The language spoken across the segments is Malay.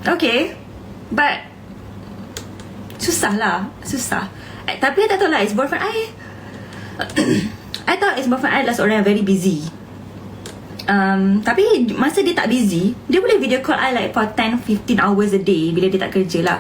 Okay, but susah lah, susah. Tapi I tak tahu lah, ex boyfriend I I thought ex boyfriend I adalah seorang yang very busy. Tapi masa dia tak busy, dia boleh video call I like for 10-15 hours a day bila dia tak kerja lah.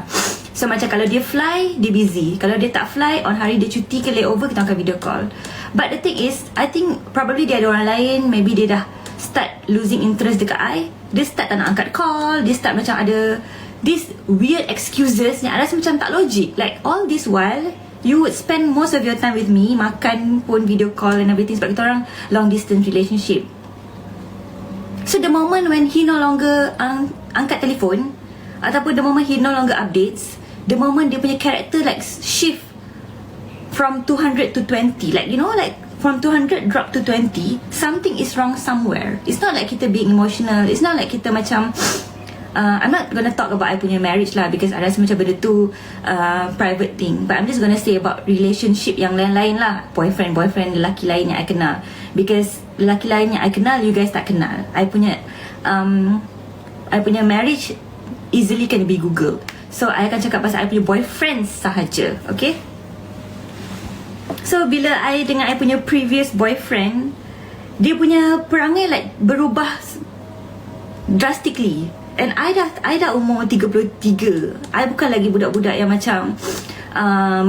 So macam kalau dia fly, dia busy. Kalau dia tak fly, on hari dia cuti ke layover, kita akan video call. But the thing is, I think probably dia ada orang lain. Maybe dia dah start losing interest dekat I. Dia start tak nak angkat call. Dia start macam ada this weird excuses yang I rasa macam tak logik. Like all this while, you would spend most of your time with me, makan pun video call and everything, sebab kita orang long distance relationship. So the moment when he no longer angkat telefon, ataupun the moment he no longer updates, the moment dia punya character like shift from 200 to 20, like you know, like from 200 drop to 20, something is wrong somewhere. It's not like kita being emotional. It's not like kita macam I'm not gonna talk about I punya marriage lah, because I rasa macam benda tu private thing. But I'm just gonna say about relationship yang lain-lain lah. Boyfriend, lelaki lain yang I kenal. Because lelaki lain yang I kenal, you guys tak kenal. I punya marriage easily can be googled. So I akan cakap pasal I punya boyfriend sahaja. Okay. So bila I dengan I punya previous boyfriend, dia punya perangai like berubah drastically. And I dah umur 33. I bukan lagi budak-budak yang macam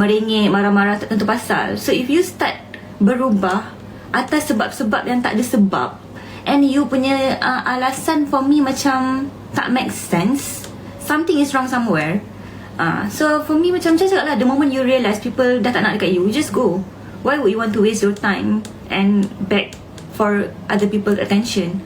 merengek, marah-marah tak tentu pasal. So if you start berubah atas sebab-sebab yang tak ada sebab, and you punya alasan for me macam tak make sense, something is wrong somewhere. So for me macam cakap lah, the moment you realise people dah tak nak dekat you, just go. Why would you want to waste your time and beg for other people's attention?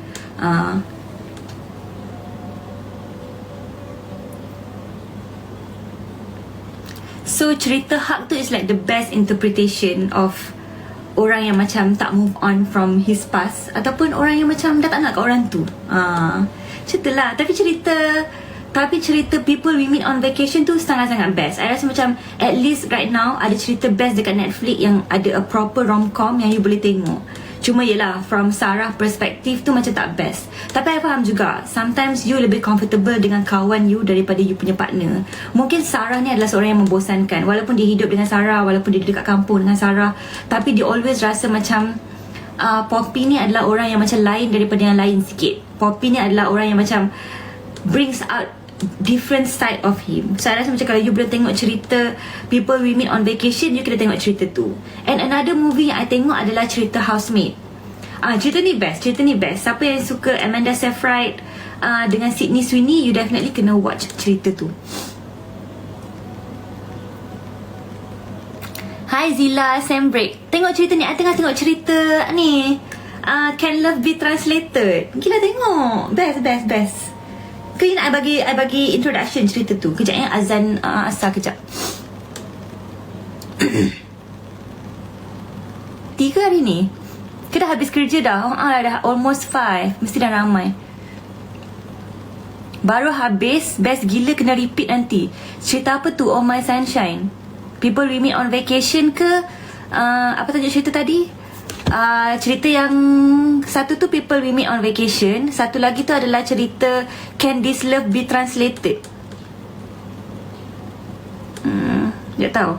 So cerita hak tu is like the best interpretation of orang yang macam tak move on from his past, ataupun orang yang macam dah tak nak kat orang tu. Cerita lah. Tapi cerita people we meet on vacation tu sangat-sangat best. I rasa macam at least right now ada cerita best dekat Netflix yang ada a proper rom-com yang you boleh tengok. Cuma yelah, from Sarah perspektif tu macam tak best. Tapi I faham juga, sometimes you lebih comfortable dengan kawan you daripada you punya partner. Mungkin Sarah ni adalah seorang yang membosankan. Walaupun dia hidup dengan Sarah, walaupun dia dekat kampung dengan Sarah, tapi dia always rasa macam Poppy ni adalah orang yang macam lain daripada yang lain sikit. Poppy ni adalah orang yang macam brings out different side of him. So I rasa macam kalau you boleh tengok cerita People We Meet on Vacation, you kena tengok cerita tu. And another movie yang I tengok adalah cerita Housemate. Cerita ni best. Siapa yang suka Amanda Seyfried dengan Sydney Sweeney, you definitely kena watch cerita tu. Hi Zila, Sam Break. Tengok cerita ni. I tengah tengok cerita ni, Can Love Be Translated. Gila tengok. Best. Ke nak I bagi introduction cerita tu. Kejap ya, azan asar kejap. 3 hari ni. Kita dah habis kerja dah. Dah almost 5. Mesti dah ramai. Baru habis. Best gila, kena repeat nanti. Cerita apa tu? Oh My Sunshine. People We Meet on Vacation ke? Apa tajuk cerita tadi? Cerita yang satu tu People We Meet on Vacation, satu lagi tu adalah cerita Can This Love Be Translated. Tak tahu.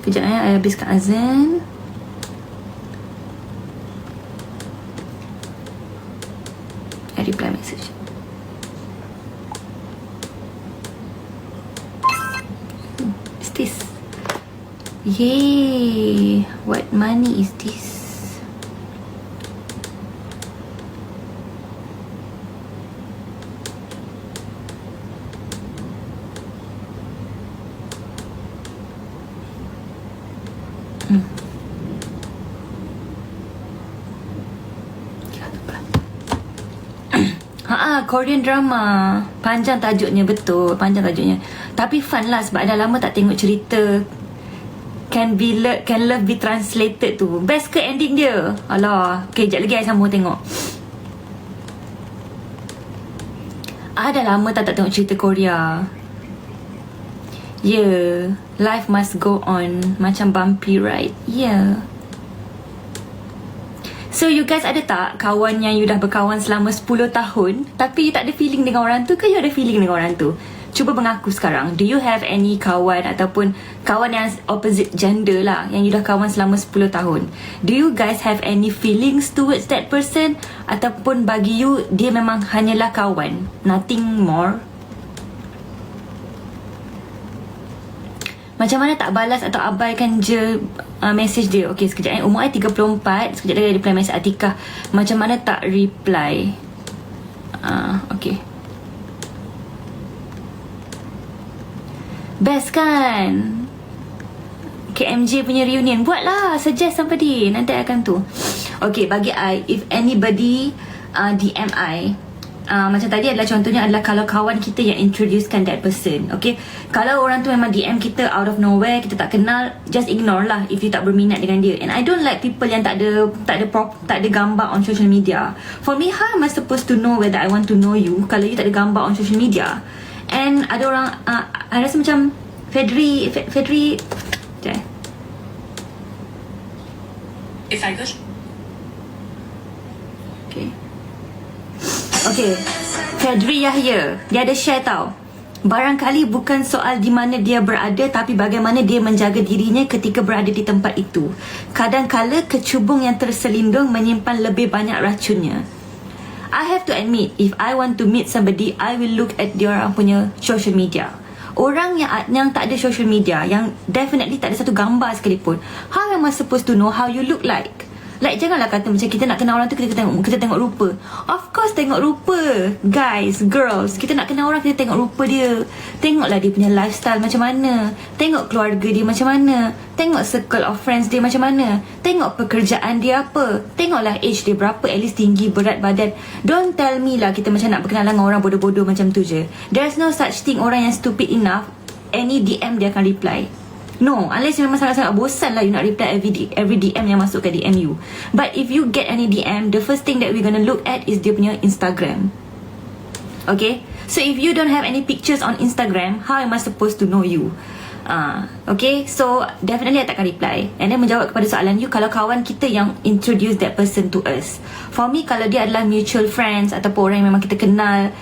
Kejap ya, I habiskan azan. I reply message. Is this? Yay! What money is this? Korean drama. Panjang tajuknya, betul. Panjang tajuknya. Tapi fun lah sebab dah lama tak tengok cerita Can Love Be Translated tu. Best ke ending dia? Alah. Okay, sekejap lagi I sambung tengok. Dah lama tak tengok cerita Korea. Yeah, life must go on. Macam bumpy ride. Yeah. So you guys ada tak kawan yang you dah berkawan selama 10 tahun tapi you tak ada feeling dengan orang tu, ke you ada feeling dengan orang tu? Cuba mengaku sekarang. Do you have any kawan ataupun kawan yang opposite gender lah, yang you dah kawan selama 10 tahun? Do you guys have any feelings towards that person? Ataupun bagi you dia memang hanyalah kawan, nothing more? Macam mana tak balas atau abaikan je message dia? Okay, sekejap umur I 34. Sekejap lagi ada reply message Atikah. Macam mana tak reply? Okay. Best kan? KMJ punya reunion. Buatlah, suggest somebody. Nanti akan tu. Okay, bagi I, if anybody DM I, macam tadi adalah contohnya adalah kalau kawan kita yang introducekan that person. Okay, kalau orang tu memang DM kita out of nowhere, kita tak kenal, just ignore lah if you tak berminat dengan dia. And I don't like people yang tak ada gambar on social media. For me, how am I supposed to know whether I want to know you kalau you tak ada gambar on social media? And ada orang I rasa macam Fedri if I go Okay, Fedri Yahya, dia ada share tau. Barangkali bukan soal di mana dia berada, tapi bagaimana dia menjaga dirinya ketika berada di tempat itu. Kadangkala kecubung yang terselindung menyimpan lebih banyak racunnya. I have to admit, if I want to meet somebody, I will look at diorang punya social media. Orang yang tak ada social media, yang definitely tak ada satu gambar sekalipun, how am I supposed to know how you look like? Like, janganlah kata macam kita nak kenal orang tu kita tengok rupa. Of course tengok rupa, guys, girls. Kita nak kenal orang, kita tengok rupa dia. Tengoklah dia punya lifestyle macam mana, tengok keluarga dia macam mana, tengok circle of friends dia macam mana, tengok pekerjaan dia apa, tengoklah age dia berapa, at least tinggi, berat badan. Don't tell me lah kita macam nak berkenalan dengan orang bodoh-bodoh macam tu je. There's no such thing orang yang stupid enough any DM dia akan reply. No, unless you memang sangat-sangat bosan lah you nak reply every DM yang masuk ke DM you. But if you get any DM, the first thing that we're gonna look at is dia punya Instagram. Okay, so if you don't have any pictures on Instagram, how am I supposed to know you? Okay, so definitely I takkan reply. And then menjawab kepada soalan you, kalau kawan kita yang introduce that person to us. For me, kalau dia adalah mutual friends ataupun orang yang memang kita kenal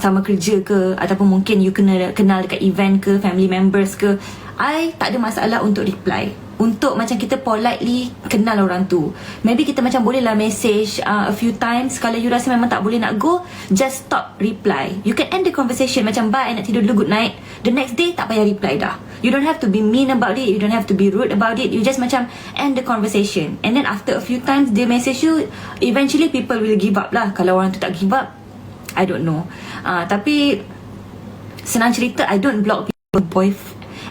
sama kerja ke, ataupun mungkin you kenal dekat event ke, family members ke, I tak ada masalah untuk reply, untuk macam kita politely kenal orang tu. Maybe kita macam boleh lah message a few times. Kalau you rasa memang tak boleh nak go, just stop reply. You can end the conversation macam bye, nak tidur dulu, good night. The next day tak payah reply dah. You don't have to be mean about it, you don't have to be rude about it. You just macam end the conversation. And then after a few times they message you, eventually people will give up lah. Kalau orang tu tak give up, I don't know. Tapi senang cerita, I don't block people,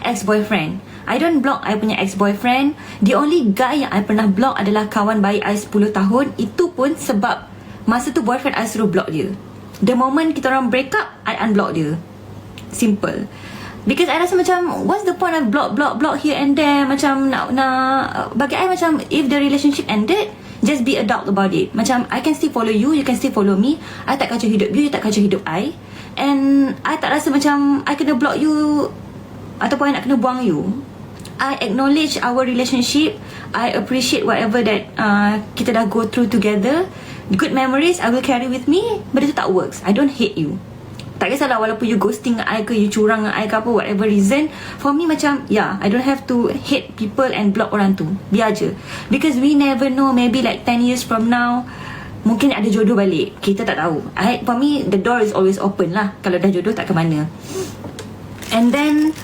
ex-boyfriend. I don't block I punya ex-boyfriend. The only guy yang I pernah block adalah kawan baik I 10 tahun. Itu pun sebab masa tu boyfriend I suruh block dia. The moment kita orang break up, I unblock dia. Simple. Because I rasa macam, what's the point of block here and there. Macam nak bagi I macam, if the relationship ended, just be adult about it. Macam I can still follow you, you can still follow me. I tak kacau hidup you, you tak kacau hidup I. And I tak rasa macam I kena block you ataupun I nak kena buang you. I acknowledge our relationship. I appreciate whatever that kita dah go through together. Good memories I will carry with me. But itu tak works. I don't hate you. Tak kisahlah walaupun you ghosting I ke, you curang dengan I ke apa, whatever reason. For me macam, yeah, I don't have to hate people and block orang tu. Biar je. Because we never know, maybe like 10 years from now mungkin ada jodoh balik. Kita tak tahu. For me, the door is always open lah. Kalau dah jodoh tak ke mana. And then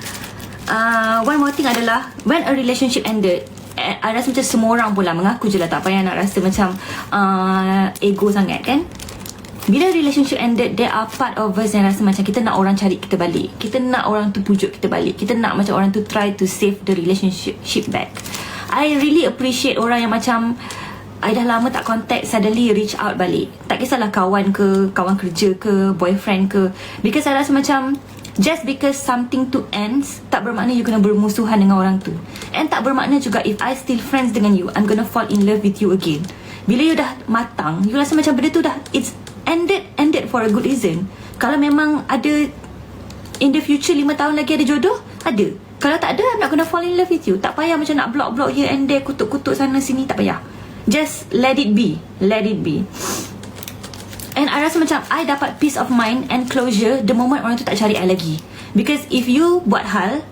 one more thing adalah, when a relationship ended, I rasa macam semua orang pula mengaku je lah, tak payah nak rasa macam ego sangat kan. Bila relationship ended, there are part of us yang rasa macam kita nak orang cari kita balik, kita nak orang tu pujuk kita balik, kita nak macam orang tu try to save the relationship back. I really appreciate orang yang macam I dah lama tak contact, suddenly reach out balik. Tak kisahlah kawan ke, kawan kerja ke, boyfriend ke. Because I rasa macam just because something to ends, tak bermakna you kena bermusuhan dengan orang tu. And tak bermakna juga if I still friends dengan you, I'm gonna fall in love with you again. Bila you dah matang, you rasa macam benda tu dah, it's ended for a good reason. Kalau memang ada in the future 5 tahun lagi ada jodoh, ada. Kalau tak ada, I'm not gonna fall in love with you. Tak payah macam nak block here and there, kutuk-kutuk sana sini, tak payah. Just let it be. Let it be. And I rasa macam I dapat peace of mind and closure the moment orang tu tak cari I lagi. Because if you buat hal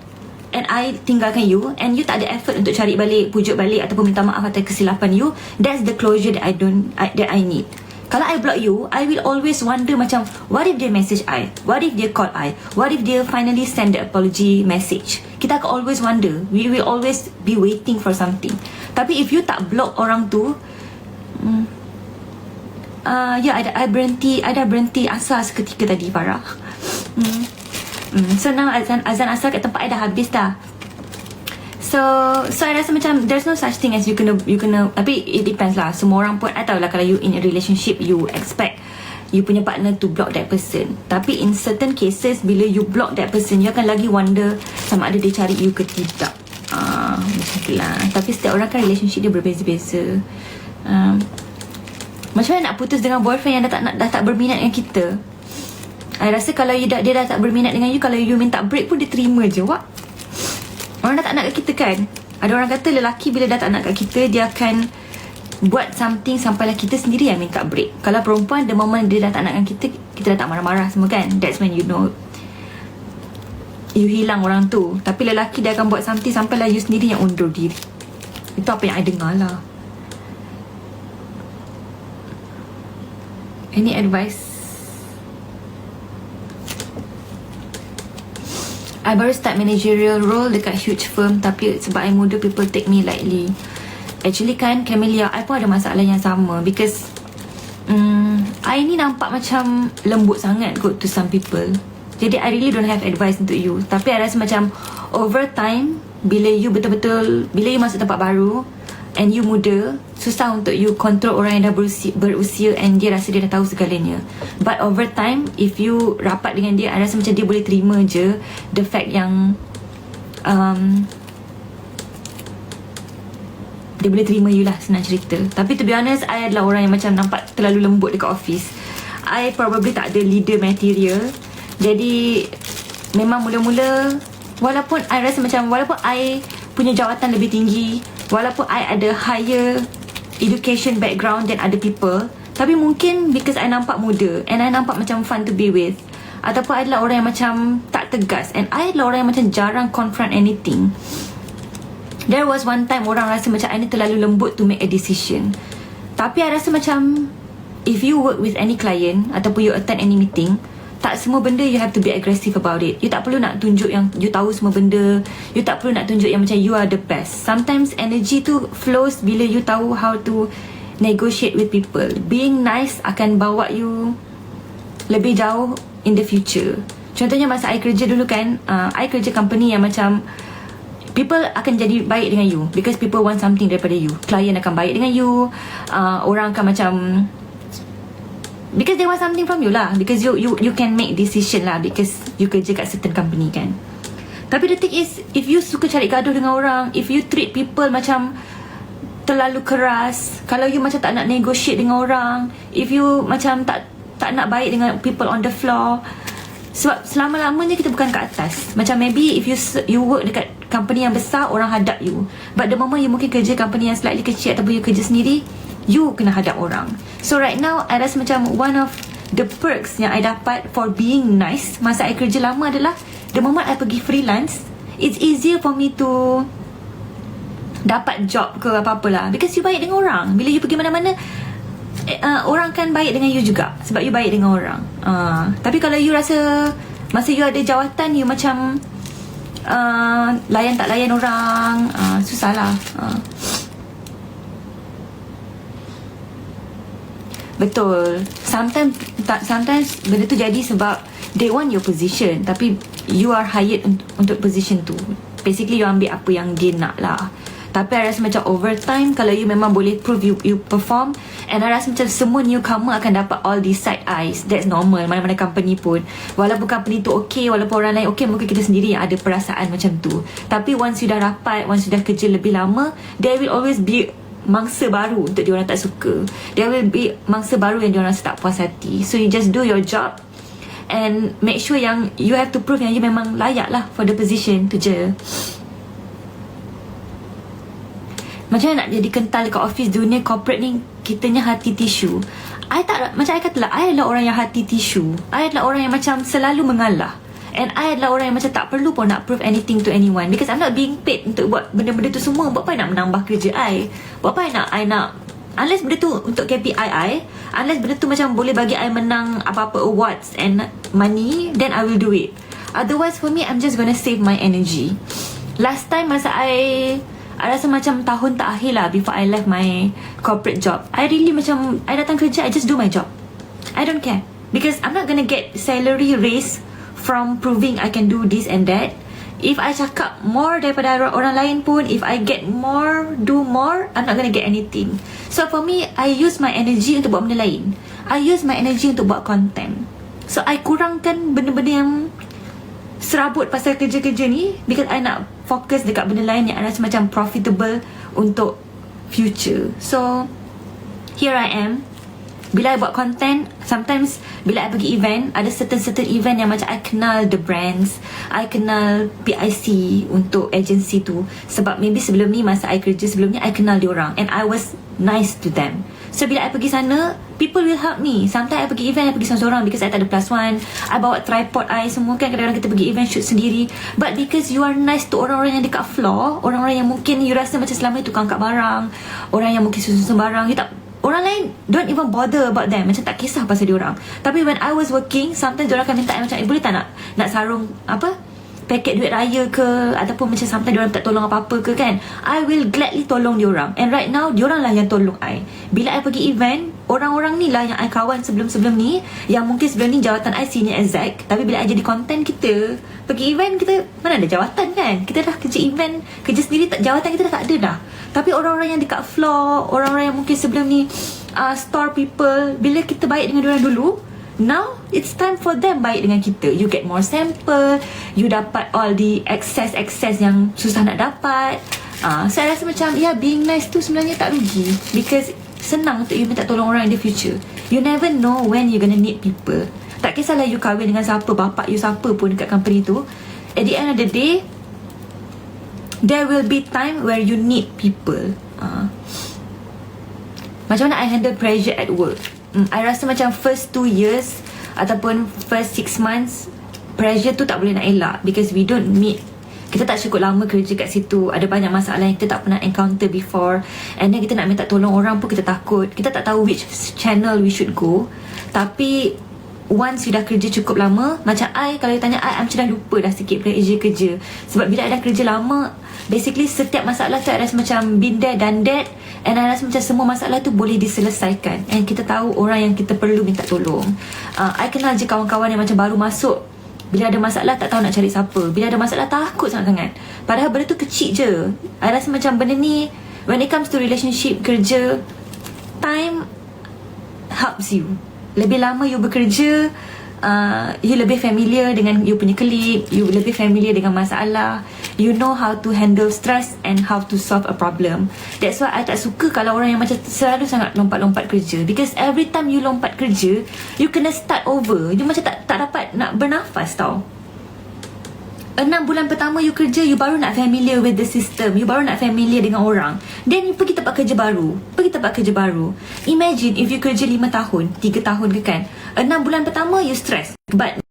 and I tinggalkan you and you tak ada effort untuk cari balik, pujuk balik ataupun minta maaf atas kesilapan you, that's the closure that I need. Kalau I block you, I will always wonder macam, what if dia message I? What if dia call I? What if dia finally send the apology message? Kita akan always wonder. We will always be waiting for something. Tapi if you tak block orang tu, I dah berhenti asal seketika tadi, Farah. So now azan asal kat tempat I dah habis dah. So I rasa macam there's no such thing as you kena tapi it depends lah. Semua orang pun, I tahu lah, kalau you in a relationship, you expect you punya partner to block that person. Tapi in certain cases, bila you block that person, you akan lagi wonder sama ada dia cari you ke tidak. Macam tu lah. Tapi setiap orang kan relationship dia berbeza-beza. Macam mana nak putus dengan boyfriend yang dah tak berminat dengan kita? I rasa kalau dia dah tak berminat dengan you, kalau you minta break pun dia terima je. Orang dah tak nak kat kita kan. Ada orang kata lelaki bila dah tak nak kat kita, dia akan buat something sampailah kita sendiri yang minta break. Kalau perempuan, the moment dia dah tak nak kat kita dah tak marah-marah semua kan. That's when you know you hilang orang tu. Tapi lelaki dia akan buat something sampailah you sendiri yang undur diri. Itu apa yang I dengar lah. Any advice? I baru start managerial role dekat huge firm, tapi sebab I muda, people take me lightly. Actually kan, Camelia, I pun ada masalah yang sama. Because I ni nampak macam lembut sangat kot to some people. Jadi I really don't have advice untuk you. Tapi I rasa macam over time, bila you masuk tempat baru and you muda, susah untuk you control orang yang dah berusia and dia rasa dia dah tahu segalanya. But over time, if you rapat dengan dia, I rasa macam dia boleh terima je the fact yang dia boleh terima you lah, senang cerita. Tapi to be honest, I adalah orang yang macam nampak terlalu lembut dekat office. I probably tak ada leader material. Jadi memang mula-mula, walaupun I rasa macam, walaupun I punya jawatan lebih tinggi, walaupun I ada higher education background than other people, tapi mungkin because I nampak muda and I nampak macam fun to be with, ataupun I adalah orang yang macam tak tegas, and I adalah orang yang macam jarang confront anything. There was one time orang rasa macam I ni terlalu lembut to make a decision. Tapi I rasa macam if you work with any client ataupun you attend any meeting, tak semua benda you have to be aggressive about it. You tak perlu nak tunjuk yang you tahu semua benda. You tak perlu nak tunjuk yang macam you are the best. Sometimes energy tu flows bila you tahu how to negotiate with people. Being nice akan bawa you lebih jauh in the future. Contohnya masa I kerja dulu kan, I kerja company yang macam people akan jadi baik dengan you because people want something daripada you. Client akan baik dengan you. Orang akan macam because they want something from you lah. Because you can make decision lah, because you kerja kat certain company kan. Tapi the thing is, if you suka cari gaduh dengan orang, if you treat people macam terlalu keras, kalau you macam tak nak negotiate dengan orang, if you macam tak nak baik dengan people on the floor, sebab selama-lamanya kita bukan kat atas. Macam maybe if you work dekat company yang besar, orang hadap you. But the moment you mungkin kerja company yang slightly kecil ataupun you kerja sendiri, you kena hadap orang. So right now, I rasa macam one of the perks yang I dapat for being nice masa I kerja lama adalah the moment I pergi freelance, it's easier for me to dapat job ke apa-apa lah. Because you baik dengan orang. Bila you pergi mana-mana, orang kan baik dengan you juga sebab you baik dengan orang. Tapi kalau you rasa masa you ada jawatan, you macam layan tak layan orang, susah lah. Betul. Sometimes benda tu jadi sebab they want your position, tapi you are hired untuk position tu. Basically you ambil apa yang dia nak lah. Tapi I rasa macam over time, kalau you memang boleh prove you perform, and I rasa macam semua newcomer akan dapat all these side eyes. That's normal, mana-mana company pun. Walaupun company tu okay, walaupun orang lain okay, mungkin kita sendiri yang ada perasaan macam tu. Tapi once you dah rapat, once you dah kerja lebih lama, there will always be mangsa baru untuk diorang tak suka. There will be mangsa baru yang diorang rasa tak puas hati. So you just do your job and make sure yang you have to prove yang you memang layak lah for the position tu je. Macam mana nak jadi kental kat office, dunia corporate ni, kitanya hati tisu. I tak, macam I katalah, I adalah orang yang hati tisu. I adalah orang yang macam selalu mengalah. And I adalah orang yang macam tak perlu pun nak prove anything to anyone, because I'm not being paid untuk buat benda-benda tu semua. Buat apa I nak menambah kerja I? Buat apa I nak unless benda tu untuk KPI I, unless benda tu macam boleh bagi I menang apa-apa awards and money, then I will do it. Otherwise for me, I'm just gonna save my energy. Last time masa I rasa macam tahun terakhir lah before I left my corporate job, I really macam, I datang kerja, I just do my job. I don't care, because I'm not gonna get salary raise from proving I can do this and that. If I cakap more daripada orang lain pun, if I get more, do more, I'm not gonna get anything. So for me, I use my energy untuk buat benda lain. I use my energy untuk buat content. So I kurangkan benda-benda yang serabut pasal kerja-kerja ni, because I nak fokus dekat benda lain yang I rasa macam profitable untuk future. So here I am. Bila I buat content, sometimes bila I pergi event, ada certain event yang macam I kenal the brands, I kenal PIC untuk agency tu. Sebab maybe sebelum ni, masa I kerja sebelum ni, I kenal diorang and I was nice to them. So bila I pergi sana, people will help me. Sometimes I pergi event, I pergi seorang-seorang because I tak ada plus one. I bawa tripod I semua kan. Kadang-kadang kita pergi event shoot sendiri. But because you are nice to orang-orang yang dekat floor, orang-orang yang mungkin you rasa macam selama ni tukang angkat barang, orang yang mungkin susun barang, you tak, orang lain don't even bother about them, macam tak kisah pasal diorang. Tapi when I was working, sometimes diorang akan minta macam, boleh tak nak sarung apa, paket duit raya ke, ataupun macam sometimes diorang tak tolong apa-apa ke kan, I will gladly tolong diorang. And right now, diorang lah yang tolong I. Bila I pergi event, orang-orang ni lah yang I kawan sebelum-sebelum ni, yang mungkin sebelum ni jawatan I senior exec, tapi bila I jadi content, kita pergi event, kita mana ada jawatan kan, kita dah kerja event, kerja sendiri, jawatan kita dah tak ada dah. Tapi orang-orang yang dekat floor, orang-orang yang mungkin sebelum ni store people, bila kita baik dengan diorang dulu, now it's time for them baik dengan kita. You get more sample, you dapat all the access yang susah nak dapat. Saya rasa macam being nice tu sebenarnya tak rugi, because senang untuk you minta tolong orang in the future. You never know when you gonna need people. Tak kisahlah you kahwin dengan siapa, bapak you siapa pun dekat company tu, at the end of the day, there will be time where you need people. Macam mana I handle pressure at work? I rasa macam first 2 years ataupun first 6 months, pressure tu tak boleh nak elak, because we don't meet. Kita tak cukup lama kerja kat situ, ada banyak masalah yang kita tak pernah encounter before, and then kita nak minta tolong orang pun kita takut, kita tak tahu which channel we should go. Tapi once you dah kerja cukup lama, macam I, kalau you tanya I macam dah lupa dah sikit pressure kerja. Sebab bila I dah kerja lama, basically setiap masalah tu I rasa macam been there done that, and I rasa macam semua masalah tu boleh diselesaikan, and kita tahu orang yang kita perlu minta tolong. I kenal je kawan-kawan yang macam baru masuk, bila ada masalah tak tahu nak cari siapa, bila ada masalah takut sangat-sangat, padahal benda tu kecil je. I rasa macam benda ni, when it comes to relationship, kerja, time helps you. Lebih lama you bekerja, you lebih familiar dengan you punya colleague, you lebih familiar dengan masalah, you know how to handle stress and how to solve a problem. That's why I tak suka kalau orang yang macam selalu sangat lompat-lompat kerja, because every time you lompat kerja, you kena start over. You macam tak dapat nak bernafas tau. 6 bulan pertama you kerja, you baru nak familiar with the system, you baru nak familiar dengan orang, then you pergi tempat kerja baru. Imagine if you kerja 5 tahun, 3 tahun ke kan, 6 bulan pertama you stress, but